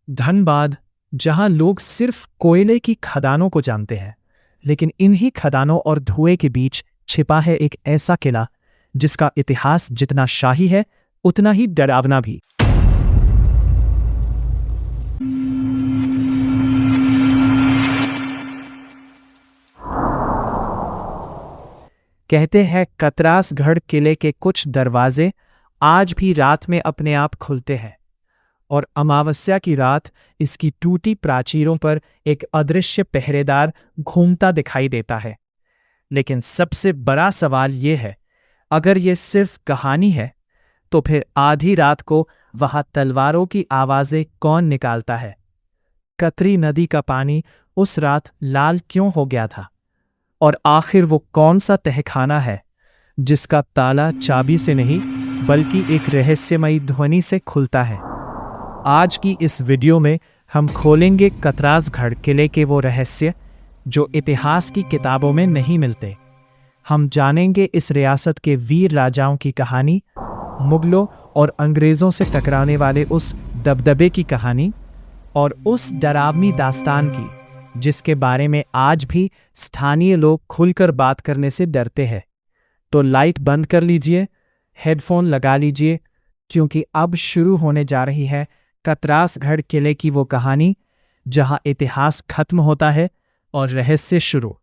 धनबाद, जहां लोग सिर्फ कोयले की खदानों को जानते हैं, लेकिन इन्हीं खदानों और धुएं के बीच छिपा है एक ऐसा किला जिसका इतिहास जितना शाही है उतना ही डरावना भी। कहते हैं कतरासगढ़ किले के कुछ दरवाजे आज भी रात में अपने आप खुलते हैं और अमावस्या की रात इसकी टूटी प्राचीरों पर एक अदृश्य पहरेदार घूमता दिखाई देता है। लेकिन सबसे बड़ा सवाल यह है, अगर यह सिर्फ कहानी है तो फिर आधी रात को वहां तलवारों की आवाजें कौन निकालता है? कतरी नदी का पानी उस रात लाल क्यों हो गया था? और आखिर वो कौन सा तहखाना है जिसका ताला चाबी से नहीं बल्कि एक रहस्यमयी ध्वनि से खुलता है? आज की इस वीडियो में हम खोलेंगे कतरासगढ़ किले के वो रहस्य जो इतिहास की किताबों में नहीं मिलते। हम जानेंगे इस रियासत के वीर राजाओं की कहानी, मुगलों और अंग्रेज़ों से टकराने वाले उस दबदबे की कहानी और उस डरावनी दास्तान की जिसके बारे में आज भी स्थानीय लोग खुलकर बात करने से डरते हैं। तो लाइट बंद कर लीजिए, हेडफोन लगा लीजिए, क्योंकि अब शुरू होने जा रही है कतरासगढ़ किले की वो कहानी जहां इतिहास खत्म होता है और रहस्य शुरू।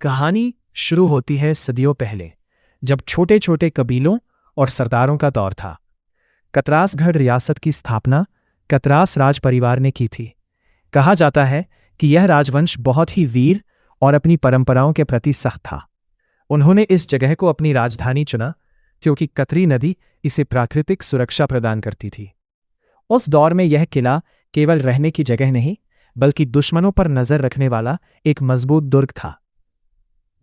कहानी शुरू होती है सदियों पहले, जब छोटे छोटे कबीलों और सरदारों का दौर था। कतरासगढ़ रियासत की स्थापना कतरास राज परिवार ने की थी। कहा जाता है कि यह राजवंश बहुत ही वीर और अपनी परंपराओं के प्रति सख्त था। उन्होंने इस जगह को अपनी राजधानी चुना क्योंकि कतरी नदी इसे प्राकृतिक सुरक्षा प्रदान करती थी। उस दौर में यह किला केवल रहने की जगह नहीं बल्कि दुश्मनों पर नजर रखने वाला एक मजबूत दुर्ग था।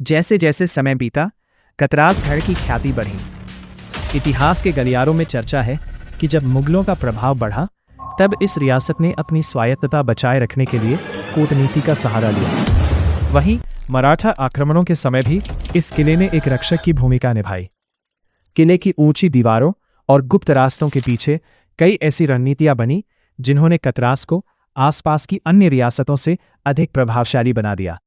जैसे जैसे समय बीता, कतरासगढ़ की ख्याति बढ़ी। इतिहास के गलियारों में चर्चा है कि जब मुगलों का प्रभाव बढ़ा तब इस रियासत ने अपनी स्वायत्तता बचाए रखने के लिए कूटनीति का सहारा लिया। वहीं मराठा आक्रमणों के समय भी इस किले ने एक रक्षक की भूमिका निभाई। किले की ऊंची दीवारों और गुप्त रास्तों के पीछे कई ऐसी रणनीतियां बनी जिन्होंने कतरास को आसपास की अन्य रियासतों से अधिक प्रभावशाली बना दिया।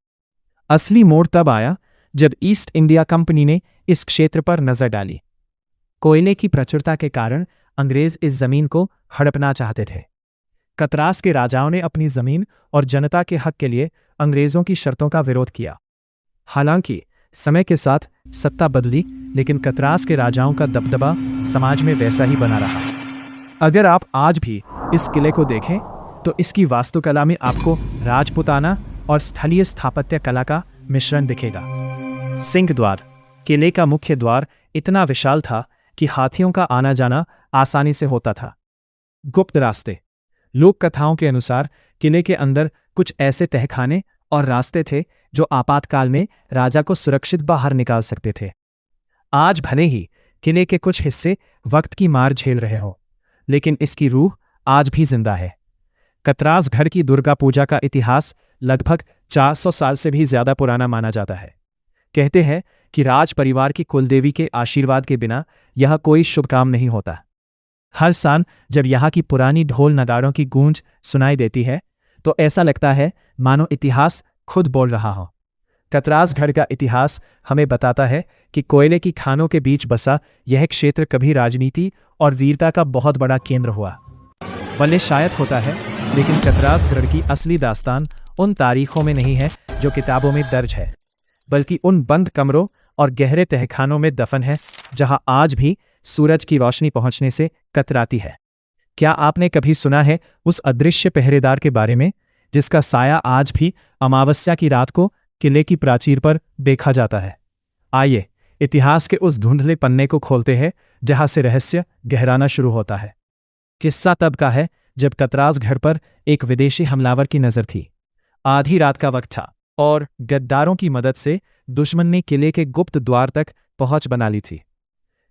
असली मोड़ तब आया जब ईस्ट इंडिया कंपनी ने इस क्षेत्र पर नजर डाली। कोयले की प्रचुरता के कारण अंग्रेज इस जमीन को हड़पना चाहते थे। कतरास के राजाओं ने अपनी जमीन और जनता के हक के लिए अंग्रेजों की शर्तों का विरोध किया। हालांकि समय के साथ सत्ता बदली, लेकिन कतरास के राजाओं का दबदबा समाज में वैसा ही बना रहा। अगर आप आज भी इस किले को देखें तो इसकी वास्तुकला में आपको राजपुताना और स्थलीय स्थापत्य कला का मिश्रण दिखेगा। सिंह द्वार, किले का मुख्य द्वार इतना विशाल था कि हाथियों का आना जाना आसानी से होता था। गुप्त रास्ते, लोक कथाओं के अनुसार किले के अंदर कुछ ऐसे तहखाने और रास्ते थे जो आपातकाल में राजा को सुरक्षित बाहर निकाल सकते थे। आज भले ही किले के कुछ हिस्से वक्त की मार झेल रहे हों, लेकिन इसकी रूह आज भी जिंदा है। कतरासगढ़ की दुर्गा पूजा का इतिहास लगभग 400 साल से भी ज्यादा पुराना माना जाता है। कहते हैं कि राज परिवार की कुलदेवी के आशीर्वाद के बिना यह कोई शुभ काम नहीं होता। हर साल जब यहाँ की पुरानी ढोल नगाड़ों की गूंज सुनाई देती है तो ऐसा लगता है मानो इतिहास खुद बोल रहा हो। कतरासगढ़ का इतिहास हमें बताता है कि कोयले की खानों के बीच बसा यह क्षेत्र कभी राजनीति और वीरता का बहुत बड़ा केंद्र हुआ। भले शायद होता है, लेकिन कतरासगढ़ की असली दास्तान उन तारीखों में नहीं है जो किताबों में दर्ज है, बल्कि उन बंद कमरों और गहरे तहखानों में दफन है जहां आज भी सूरज की रोशनी पहुंचने से कतराती है। क्या आपने कभी सुना है उस अदृश्य पहरेदार के बारे में जिसका साया आज भी अमावस्या की रात को किले की प्राचीर पर देखा जाता है? आइए इतिहास के उस धुंधले पन्ने को खोलते हैं जहां से रहस्य गहराना शुरू होता है। किस्सा तब का है जब कतरासगढ़ पर एक विदेशी हमलावर की नजर थी। आधी रात का वक्त था और गद्दारों की मदद से दुश्मन ने किले के गुप्त द्वार तक पहुंच बना ली थी।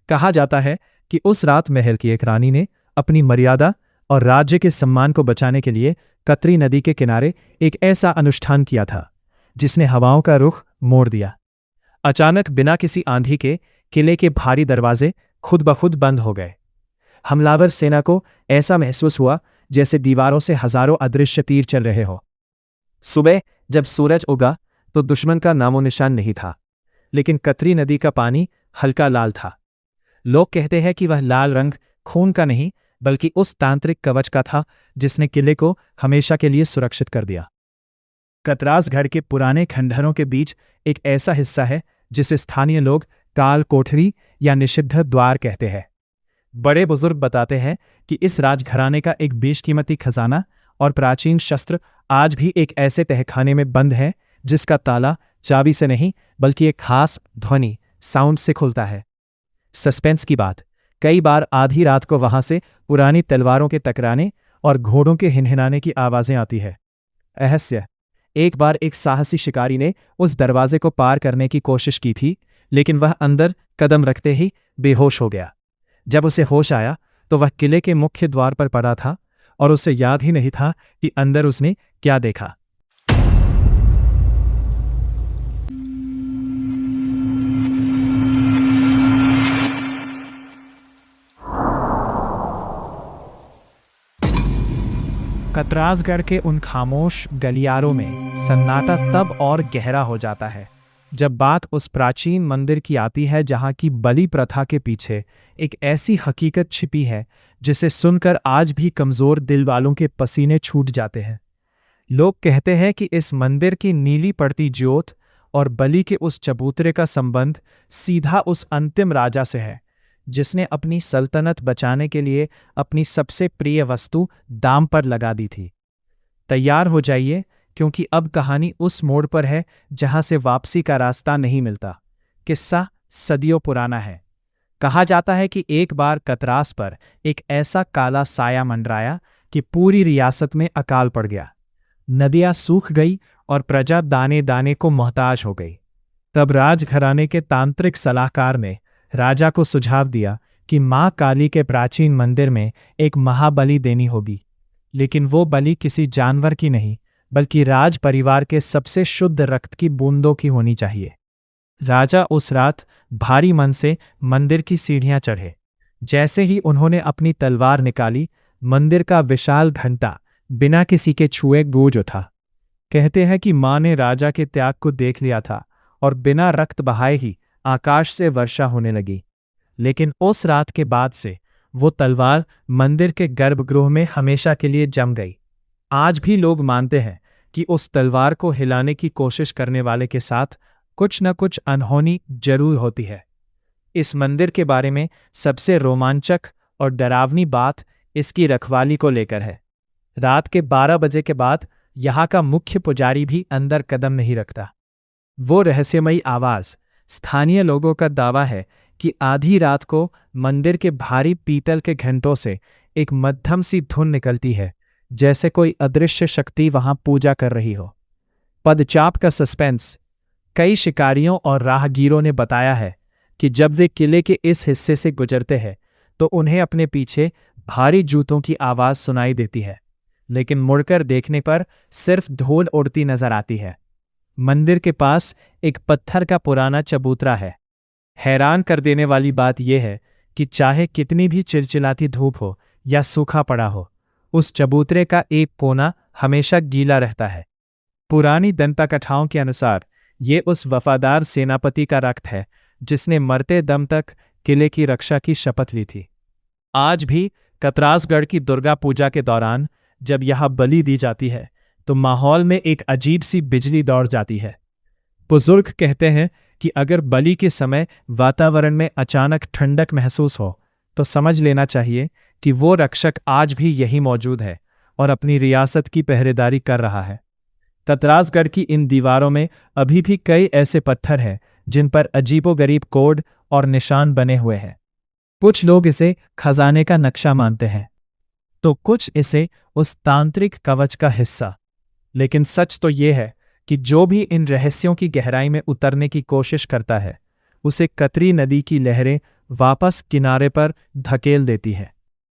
कहा जाता है कि उस रात महल की एक रानी ने अपनी मर्यादा और राज्य के सम्मान को बचाने के लिए कतरी नदी के किनारे एक ऐसा अनुष्ठान किया था जिसने हवाओं का रुख मोड़ दिया। अचानक बिना किसी आंधी के किले के भारी दरवाजे खुद ब खुद बंद हो गए। हमलावर सेना को ऐसा महसूस हुआ जैसे दीवारों से हजारों अदृश्य तीर चल रहे हो। सुबह जब सूरज उगा तो दुश्मन का नामो निशान नहीं था, लेकिन कतरी नदी का पानी हल्का लाल था। लोग कहते हैं कि वह लाल रंग खून का नहीं बल्कि उस तांत्रिक कवच का था जिसने किले को हमेशा के लिए सुरक्षित कर दिया। कतरासगढ़ के पुराने खंडहरों के बीच एक ऐसा हिस्सा है जिसे स्थानीय लोग काल कोठरी या निषिद्ध द्वार कहते हैं। बड़े बुजुर्ग बताते हैं कि इस राजघराने का एक बेशकीमती खजाना और प्राचीन शस्त्र आज भी एक ऐसे तहखाने में बंद है जिसका ताला चाबी से नहीं बल्कि एक खास ध्वनि साउंड से खुलता है। सस्पेंस की बात, कई बार आधी रात को वहां से पुरानी तलवारों के टकराने और घोड़ों के हिनहिनाने की आवाजें आती है। रहस्य, एक बार एक साहसी शिकारी ने उस दरवाजे को पार करने की कोशिश की थी, लेकिन वह अंदर कदम रखते ही बेहोश हो गया। जब उसे होश आया तो वह किले के मुख्य द्वार पर पड़ा था और उसे याद ही नहीं था कि अंदर उसने क्या देखा। कतरासगढ़ के उन खामोश गलियारों में सन्नाटा तब और गहरा हो जाता है जब बात उस प्राचीन मंदिर की आती है जहां की बलि प्रथा के पीछे एक ऐसी हकीकत छिपी है जिसे सुनकर आज भी कमजोर दिल वालों के पसीने छूट जाते हैं। लोग कहते हैं कि इस मंदिर की नीली पड़ती ज्योत और बलि के उस चबूतरे का संबंध सीधा उस अंतिम राजा से है जिसने अपनी सल्तनत बचाने के लिए अपनी सबसे प्रिय वस्तु दाम पर लगा दी थी। तैयार हो जाइए, क्योंकि अब कहानी उस मोड़ पर है जहां से वापसी का रास्ता नहीं मिलता। किस्सा सदियों पुराना है। कहा जाता है कि एक बार कतरास पर एक ऐसा काला साया मंडराया कि पूरी रियासत में अकाल पड़ गया। नदियां सूख गई और प्रजा दाने दाने को मोहताज हो गई। तब राजघराने के तांत्रिक सलाहकार ने राजा को सुझाव दिया कि मां काली के प्राचीन मंदिर में एक महाबलि देनी होगी, लेकिन वो बलि किसी जानवर की नहीं बल्कि राज परिवार के सबसे शुद्ध रक्त की बूंदों की होनी चाहिए। राजा उस रात भारी मन से मंदिर की सीढ़ियां चढ़े। जैसे ही उन्होंने अपनी तलवार निकाली, मंदिर का विशाल घंटा बिना किसी के छुए गूंज उठा। कहते हैं कि मां ने राजा के त्याग को देख लिया था और बिना रक्त बहाए ही आकाश से वर्षा होने लगी। लेकिन उस रात के बाद से वो तलवार मंदिर के गर्भगृह में हमेशा के लिए जम गई। आज भी लोग मानते हैं कि उस तलवार को हिलाने की कोशिश करने वाले के साथ कुछ न कुछ अनहोनी जरूर होती है। इस मंदिर के बारे में सबसे रोमांचक और डरावनी बात इसकी रखवाली को लेकर है। रात के 12 बजे के बाद यहाँ का मुख्य पुजारी भी अंदर कदम नहीं रखता। वो रहस्यमयी आवाज, स्थानीय लोगों का दावा है कि आधी रात को मंदिर के भारी पीतल के घंटों से एक मध्यम सी धुन निकलती है, जैसे कोई अदृश्य शक्ति वहां पूजा कर रही हो। पदचाप का सस्पेंस, कई शिकारियों और राहगीरों ने बताया है कि जब वे किले के इस हिस्से से गुजरते हैं तो उन्हें अपने पीछे भारी जूतों की आवाज सुनाई देती है, लेकिन मुड़कर देखने पर सिर्फ धूल उड़ती नजर आती है। मंदिर के पास एक पत्थर का पुराना चबूतरा है। हैरान कर देने वाली बात यह है कि चाहे कितनी भी चिलचिलाती धूप हो या सूखा पड़ा हो, उस चबूतरे का एक कोना हमेशा गीला रहता है। पुरानी दंता कथाओं के अनुसार ये उस वफादार सेनापति का रक्त है जिसने मरते दम तक किले की रक्षा की शपथ ली थी। आज भी कतरासगढ़ की दुर्गा पूजा के दौरान जब यह बलि दी जाती है तो माहौल में एक अजीब सी बिजली दौड़ जाती है। बुजुर्ग कहते हैं कि अगर बलि के समय वातावरण में अचानक ठंडक महसूस हो तो समझ लेना चाहिए कि वो रक्षक आज भी यही मौजूद है और अपनी रियासत की पहरेदारी कर रहा है। कतरासगढ़ की इन दीवारों में अभी भी कई ऐसे पत्थर हैं जिन पर अजीबोगरीब कोड और निशान बने हुए हैं। कुछ लोग इसे खजाने का नक्शा मानते हैं तो कुछ इसे उस तांत्रिक कवच का हिस्सा। लेकिन सच तो ये है कि जो भी इन रहस्यों की गहराई में उतरने की कोशिश करता है, उसे कतरी नदी की लहरें वापस किनारे पर धकेल देती है।